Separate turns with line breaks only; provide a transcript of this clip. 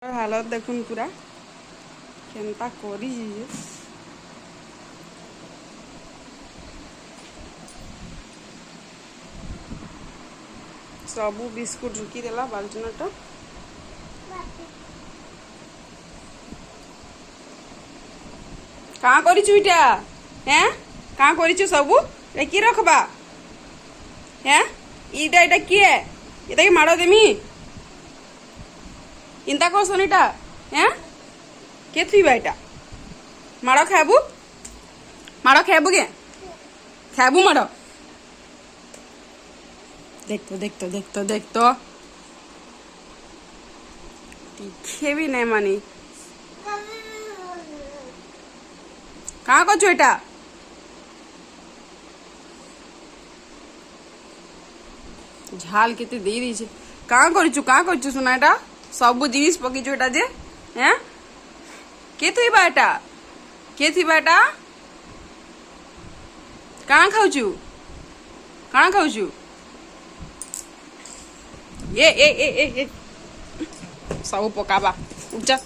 हालत देखुन पूरा केनता करी सबू बिस्कुट रुकी देला बालचुनाटा कहाँ करिछु इटा हैं कहाँ करिछु सबू ए की रखबा हैं इटा इटा की है इटा की मारो देमी इंता करसन इटा हैं के थुइबा इटा मारो खाबू के खाबू मारो देख तो टीखे भी नहीं मानी कहाँ करछु एटा झाल केते दे दी छे कहाँ करछु सुना एटा सब जिनिस पकीछु एटा जे हैं के थुइबा एटा कहाँ खाउछु ए सब पकाबा उठ जा।